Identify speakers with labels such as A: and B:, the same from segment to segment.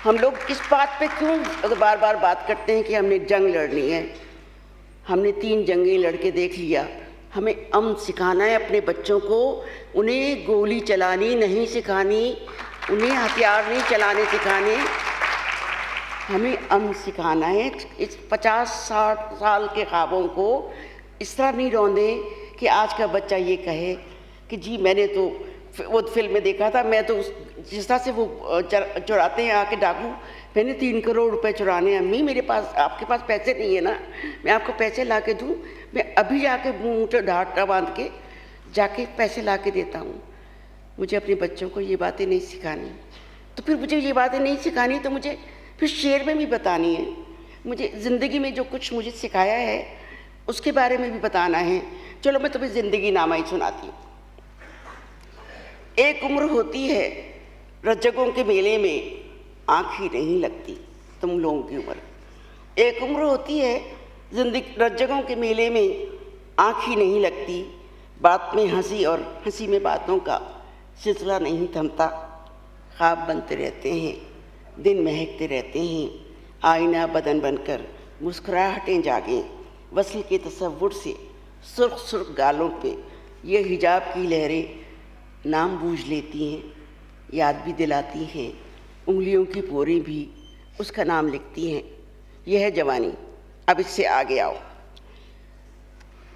A: ہم لوگ اس بات پہ کیوں بار بار بات کرتے ہیں کہ ہم نے جنگ لڑنی ہے؟ ہم نے 3 جنگیں لڑ کے دیکھ لیا. ہمیں امن سکھانا ہے اپنے بچوں کو. انہیں گولی چلانی نہیں سکھانی, انہیں ہتھیار نہیں چلانے سکھانے, ہمیں امن سکھانا ہے. اس 50-60 سال کے خوابوں کو اس طرح نہیں روندیں کہ آج کا بچہ یہ کہے کہ جی میں نے تو وہ فلم میں دیکھا تھا, میں تو جس طرح سے وہ چراتے ہیں آ کے ڈاکو, میں نے 3 کروڑ روپے چرانے ہیں. امی میرے پاس, آپ کے پاس پیسے نہیں ہیں نا, میں آپ کو پیسے لا کے دوں؟ میں ابھی جا کے منہ ڈھاٹا باندھ کے جا کے پیسے لا کے دیتا ہوں. مجھے اپنے بچوں کو یہ باتیں نہیں سکھانی. تو پھر مجھے یہ باتیں نہیں سکھانی تو مجھے پھر شعر میں بھی بتانی ہے. مجھے زندگی میں جو کچھ مجھے سکھایا ہے اس کے بارے میں بھی بتانا ہے. چلو میں تمہیں زندگی نامہ ہی سناتی ہوں. ایک عمر ہوتی ہے رجگوں کے میلے میں آنکھ ہی نہیں لگتی تم لوگوں کی عمر. ایک عمر ہوتی ہے رجگوں کے میلے میں آنکھ ہی نہیں لگتی. بات میں ہنسی اور ہنسی میں باتوں کا سلسلہ نہیں تھمتا. خواب بنتے رہتے ہیں, دن مہکتے رہتے ہیں, آئینہ بدن بن کر مسکراہٹیں جاگیں. وصل کے تصور سے سرخ سرخ گالوں پہ یہ حجاب کی لہریں نام بوجھ لیتی ہیں, یاد بھی دلاتی ہیں. انگلیوں کی پوریں بھی اس کا نام لکھتی ہیں. یہ ہے جوانی, اب اس سے آگے آؤ.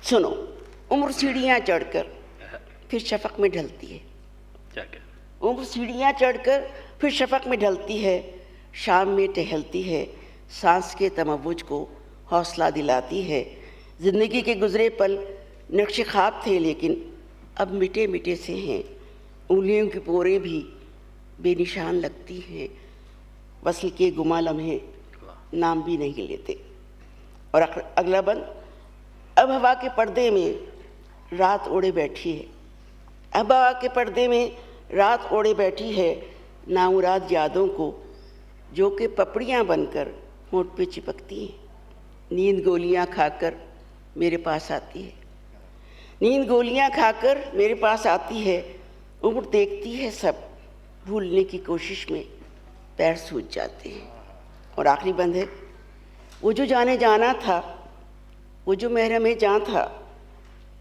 A: سنو, عمر سیڑھیاں چڑھ کر پھر شفق میں ڈھلتی ہے. عمر سیڑھیاں چڑھ کر پھر شفق میں ڈھلتی ہے. شام میں ٹہلتی ہے, سانس کے تموج کو حوصلہ دلاتی ہے. زندگی کے گزرے پل نقش خواب تھے لیکن اب مٹے مٹے سے ہیں. انگلیوں کی پوریں بھی بے نشان لگتی ہیں. وصل کے گماں لمحے نام بھی نہیں لیتے. اور اگلا بند, اب ہوا کے پردے میں رات اوڑے بیٹھی ہے. اب ہوا کے پردے میں رات اوڑے بیٹھی ہے. نامراد یادوں کو جو کہ پپڑیاں بن کر ہونٹ پہ چپکتی ہیں. نیند گولیاں کھا کر میرے پاس آتی ہے. نیند گولیاں کھا کر میرے پاس آتی ہے. عمر دیکھتی ہے سب, بھولنے کی کوشش میں پیر سوج جاتے ہیں. اور آخری بند ہے, وہ جو جانے جانا تھا, وہ جو محرم جاں تھا,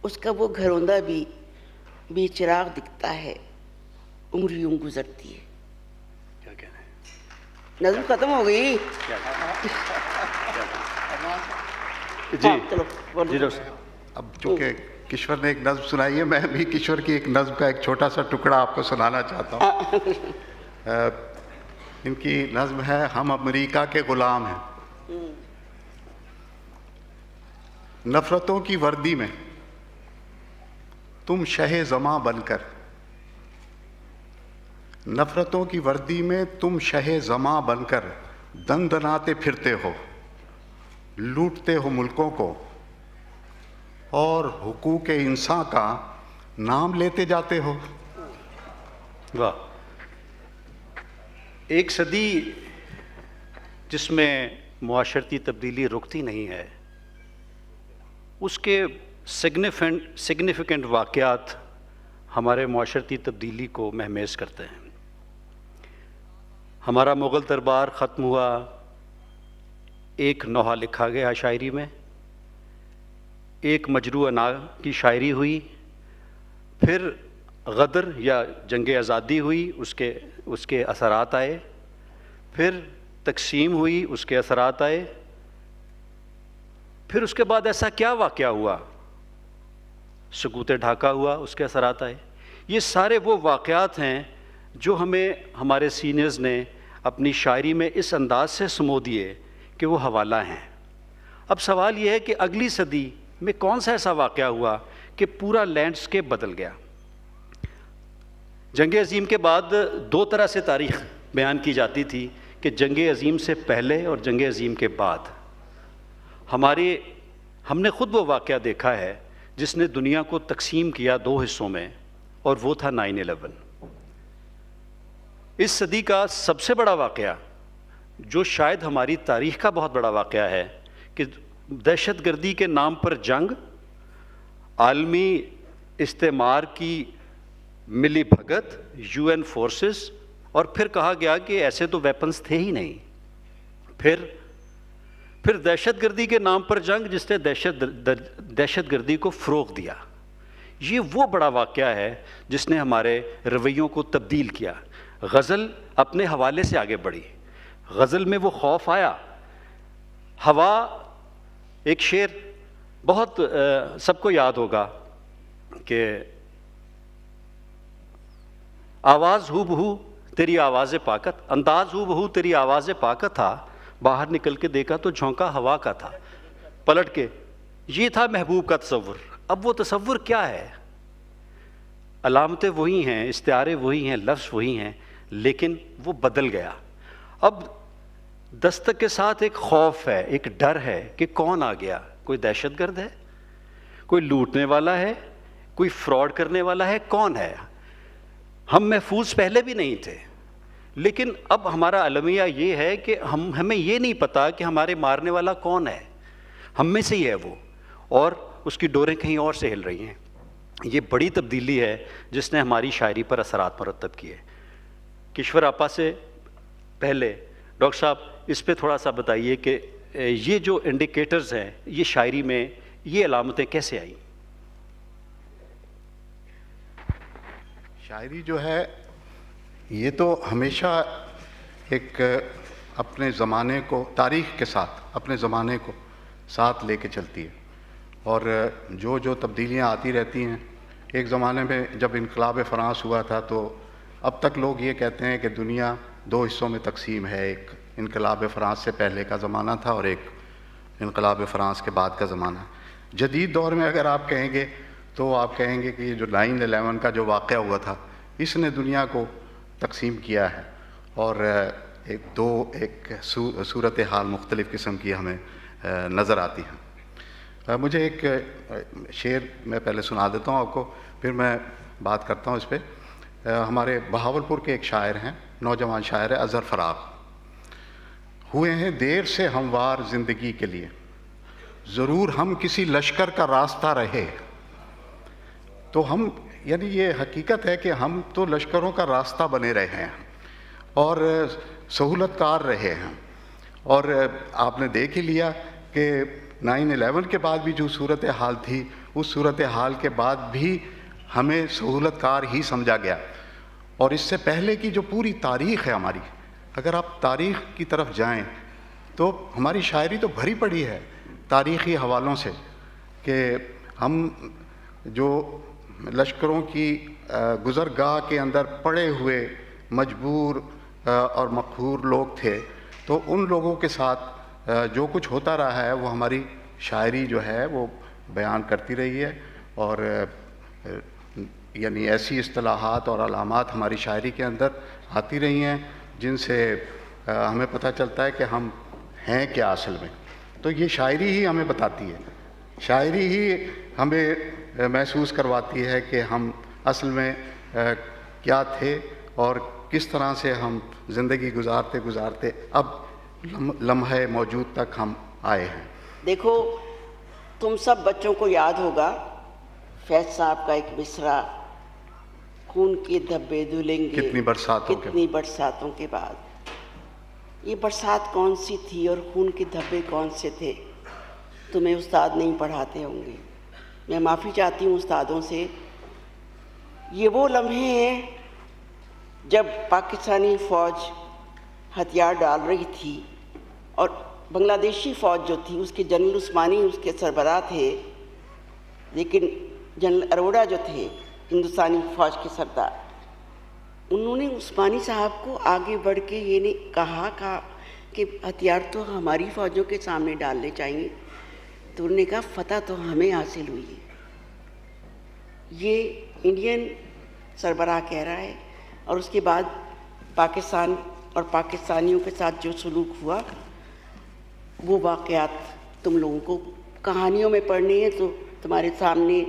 A: اس کا وہ گھروندہ بھی بے چراغ دکھتا ہے. عمر یوں گزرتی ہے.
B: کیا کہنا ہے؟
A: نظم ختم ہو گئی.
B: جی
A: چلو بولو.
B: جی ڈاکٹر.
C: اب چونکہ کشور نے ایک نظم سنائی ہے, میں بھی کشور کی ایک نظم کا ایک چھوٹا سا ٹکڑا آپ کو سنانا چاہتا ہوں. ان کی نظم ہے, ہم امریکہ کے غلام ہیں. نفرتوں کی وردی میں تم شہ زماں بن کر, نفرتوں کی وردی میں تم شہ زماں بن کر دن دناتے پھرتے ہو, لوٹتے ہو ملکوں کو اور حقوق انسان کا نام لیتے جاتے ہو.
B: واہ. ایک صدی جس میں معاشرتی تبدیلی رکتی نہیں ہے, اس کے سگنیفیکنٹ واقعات ہمارے معاشرتی تبدیلی کو مہمیز کرتے ہیں. ہمارا مغل دربار ختم ہوا, ایک نوحہ لکھا گیا شاعری میں, ایک مجروح انا کی شاعری ہوئی, پھر غدر یا جنگ آزادی ہوئی, اس کے اثرات آئے, پھر تقسیم ہوئی, اس کے اثرات آئے, پھر اس کے بعد ایسا کیا واقعہ ہوا, سقوط ڈھاکہ ہوا, اس کے اثرات آئے. یہ سارے وہ واقعات ہیں جو ہمیں ہمارے سینئرز نے اپنی شاعری میں اس انداز سے سمو دیے کہ وہ حوالہ ہیں. اب سوال یہ ہے کہ اگلی صدی میں کون سا ایسا واقعہ ہوا کہ پورا لینڈسکیپ بدل گیا. جنگ عظیم کے بعد 2 طرح سے تاریخ بیان کی جاتی تھی, کہ جنگ عظیم سے پہلے اور جنگ عظیم کے بعد. ہم نے خود وہ واقعہ دیکھا ہے جس نے دنیا کو تقسیم کیا 2 حصوں میں, اور وہ تھا 9/11. اس صدی کا سب سے بڑا واقعہ, جو شاید ہماری تاریخ کا بہت بڑا واقعہ ہے, کہ دہشت گردی کے نام پر جنگ, عالمی استعمار کی ملی بھگت, UN فورسز اور پھر کہا گیا کہ ایسے تو ویپنز تھے ہی نہیں. پھر دہشت گردی کے نام پر جنگ جس نے دہشت گردی کو فروغ دیا. یہ وہ بڑا واقعہ ہے جس نے ہمارے رویوں کو تبدیل کیا. غزل اپنے حوالے سے آگے بڑھی. غزل میں وہ خوف آیا. ہوا ایک شعر بہت سب کو یاد ہوگا کہ آواز ہو بہو تیری آواز پاکت، انداز ہو بہو تیری آواز پاکت تھا، باہر نکل کے دیکھا تو جھونکا ہوا کا تھا، پلٹ کے یہ تھا محبوب کا تصور. اب وہ تصور کیا ہے؟ علامتیں وہی ہیں، استعارے وہی ہیں، لفظ وہی ہیں، لیکن وہ بدل گیا. اب دستک کے ساتھ ایک خوف ہے، ایک ڈر ہے کہ کون آ گیا. کوئی دہشت گرد ہے، کوئی لوٹنے والا ہے، کوئی فراڈ کرنے والا ہے، کون ہے؟ ہم محفوظ پہلے بھی نہیں تھے، لیکن اب ہمارا المیہ یہ ہے کہ ہمیں یہ نہیں پتا کہ ہمارے مارنے والا کون ہے. ہم میں سے ہی ہے وہ، اور اس کی ڈوریں کہیں اور سے ہل رہی ہیں. یہ بڑی تبدیلی ہے جس نے ہماری شاعری پر اثرات مرتب کیے. کشور آپا سے پہلے ڈاکٹر صاحب اس پہ تھوڑا سا بتائیے کہ یہ جو انڈیکیٹرز ہیں یہ شاعری میں یہ علامتیں کیسے آئیں؟
C: شاعری جو ہے یہ تو ہمیشہ ایک اپنے زمانے کو تاریخ کے ساتھ اپنے زمانے کو ساتھ لے کے چلتی ہے، اور جو تبدیلیاں آتی رہتی ہیں. ایک زمانے میں جب انقلاب فرانس ہوا تھا تو اب تک لوگ یہ کہتے ہیں کہ دنیا دو حصوں میں تقسیم ہے. ایک انقلاب فرانس سے پہلے کا زمانہ تھا اور ایک انقلاب فرانس کے بعد کا زمانہ. جدید دور میں اگر آپ کہیں گے تو آپ کہیں گے کہ یہ جو 9/11 کا جو واقعہ ہوا تھا اس نے دنیا کو تقسیم کیا ہے، اور ایک صورتحال مختلف قسم کی ہمیں نظر آتی ہیں. مجھے ایک شعر میں پہلے سنا دیتا ہوں آپ کو، پھر میں بات کرتا ہوں اس پہ. ہمارے بہاولپور کے ایک شاعر ہیں، نوجوان شاعر ہے اظہر فراق. ہوئے ہیں دیر سے ہموار زندگی کے لیے، ضرور ہم کسی لشکر کا راستہ رہے. تو ہم یعنی یہ حقیقت ہے کہ ہم تو لشکروں کا راستہ بنے رہے ہیں اور سہولت کار رہے ہیں. اور آپ نے دیکھ ہی لیا کہ 9/11 کے بعد بھی جو صورتحال تھی اس صورتحال کے بعد بھی ہمیں سہولت کار ہی سمجھا گیا. اور اس سے پہلے کی جو پوری تاریخ ہے ہماری، اگر آپ تاریخ کی طرف جائیں تو ہماری شاعری تو بھری پڑی ہے تاریخی حوالوں سے، کہ ہم جو لشکروں کی گزرگاہ کے اندر پڑے ہوئے مجبور اور مقہور لوگ تھے، تو ان لوگوں کے ساتھ جو کچھ ہوتا رہا ہے وہ ہماری شاعری جو ہے وہ بیان کرتی رہی ہے. اور یعنی ایسی اصطلاحات اور علامات ہماری شاعری کے اندر آتی رہی ہیں جن سے ہمیں پتہ چلتا ہے کہ ہم ہیں کیا اصل میں. تو یہ شاعری ہی ہمیں بتاتی ہے، شاعری ہی ہمیں محسوس کرواتی ہے کہ ہم اصل میں کیا تھے اور کس طرح سے ہم زندگی گزارتے اب لمحے موجود تک ہم آئے ہیں.
A: دیکھو تم سب بچوں کو یاد ہوگا فیض صاحب کا ایک مصرع، خون کے دھبے دھلیں گے
C: کتنی
A: برساتوں کے بعد. یہ برسات کون سی تھی اور خون کے دھبے کون سے تھے؟ تمہیں استاد نہیں پڑھاتے ہوں گے. میں معافی چاہتی ہوں استادوں سے. یہ وہ لمحے ہیں جب پاکستانی فوج ہتھیار ڈال رہی تھی اور بنگلہ دیشی فوج جو تھی اس کے جنرل عثمانی اس کے سربراہ تھے، لیکن جنرل اروڑا جو تھے ہندوستانی فوج کے سردار، انہوں نے عثمانی صاحب کو آگے بڑھ کے یہ نہیں کہا کہ ہتھیار تو ہماری فوجوں کے سامنے ڈالنے چاہیے. تو انہوں نے کہا فتح تو ہمیں حاصل ہوئی ہے. یہ انڈین سربراہ کہہ رہا ہے. اور اس کے بعد پاکستان اور پاکستانیوں کے ساتھ جو سلوک ہوا وہ واقعات تم لوگوں کو کہانیوں میں پڑھنی ہے. تو تمہارے سامنے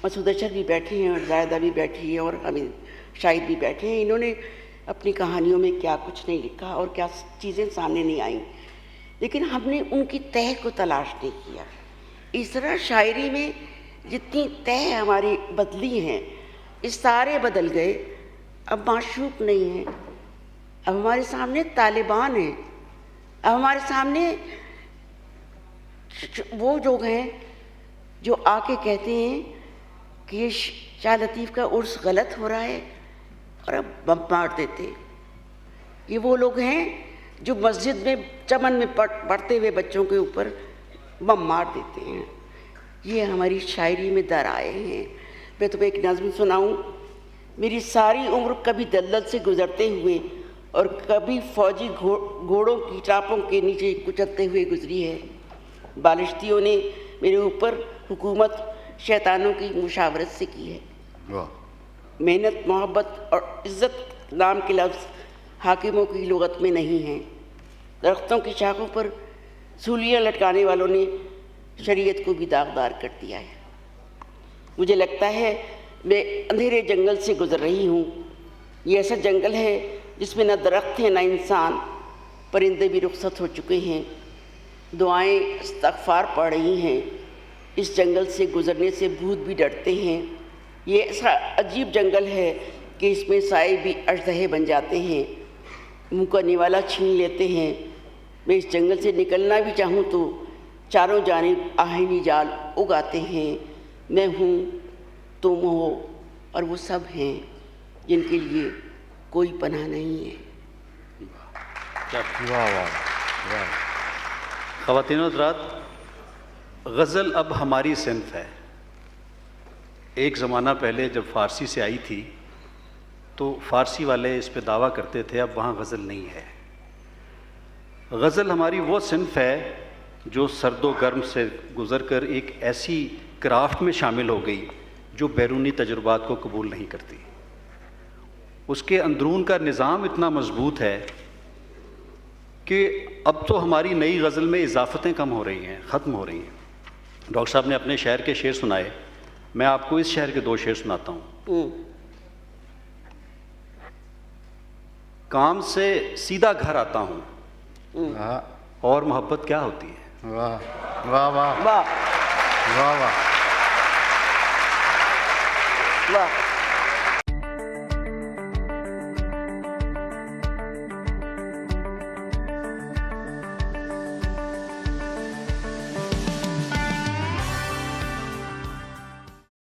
A: مسعود اشرف بھی بیٹھے ہیں اور زاہدہ بھی بیٹھی ہے اور حمید شاہد بھی بیٹھے ہیں. انہوں نے اپنی کہانیوں میں کیا کچھ نہیں لکھا اور کیا چیزیں سامنے نہیں آئیں، لیکن ہم نے ان کی تہ کو تلاش نہیں کیا. اس طرح شاعری میں جتنی تہ ہماری بدلی ہیں، اس سارے بدل گئے. اب معشوق نہیں ہیں، اب ہمارے سامنے طالبان ہیں، اب ہمارے سامنے وہ لوگ ہیں جو آ کے کہتے ہیں کہ یہ شاہ لطیف کا عرس غلط ہو رہا ہے اور اب بم مار دیتے. یہ وہ لوگ ہیں جو مسجد میں چمن میں پڑھتے ہوئے بچوں کے اوپر بم مار دیتے ہیں. یہ ہماری شاعری میں درائے ہیں. میں تمہیں ایک نظم سناؤں. میری ساری عمر کبھی دلدل سے گزرتے ہوئے اور کبھی فوجی گھوڑوں کی ٹاپوں کے نیچے کچلتے ہوئے گزری ہے. بالشتیوں نے میرے اوپر حکومت شیطانوں کی مشاورت سے کی ہے.
C: واہ.
A: محنت، محبت اور عزت نام کے لفظ حاکموں کی لغت میں نہیں ہیں. درختوں کی شاخوں پر سولیاں لٹکانے والوں نے شریعت کو بھی داغدار کر دیا ہے. مجھے لگتا ہے میں اندھیرے جنگل سے گزر رہی ہوں. یہ ایسا جنگل ہے جس میں نہ درخت ہیں نہ انسان. پرندے بھی رخصت ہو چکے ہیں. دعائیں استغفار پڑھ رہی ہیں. اس جنگل سے گزرنے سے بھوت بھی ڈرتے ہیں. یہ ایسا عجیب جنگل ہے کہ اس میں سائے بھی اژدہے بن جاتے ہیں، منہ کا نوالا چھین لیتے ہیں. میں اس جنگل سے نکلنا بھی چاہوں تو چاروں جانب آہنی جال اگاتے ہیں. میں ہوں، تم ہو اور وہ سب ہیں جن کے لیے کوئی پناہ نہیں ہے.
C: واہ واہ واہ.
B: خواتین و حضرات، غزل اب ہماری صنف ہے. ایک زمانہ پہلے جب فارسی سے آئی تھی تو فارسی والے اس پہ دعویٰ کرتے تھے اب وہاں غزل نہیں ہے. غزل ہماری وہ صنف ہے جو سرد و گرم سے گزر کر ایک ایسی کرافٹ میں شامل ہو گئی جو بیرونی تجربات کو قبول نہیں کرتی. اس کے اندرون کا نظام اتنا مضبوط ہے کہ اب تو ہماری نئی غزل میں اضافتیں کم ہو رہی ہیں، ختم ہو رہی ہیں. ڈاکٹر صاحب نے اپنے شعر کے شعر سنائے، میں آپ کو اس شعر کے 2 شعر سناتا ہوں. کام سے سیدھا گھر آتا ہوں
C: واہ
B: اور محبت کیا ہوتی ہے.
C: واہ واہ واہ
A: واہ
C: واہ واہ.
A: واہ.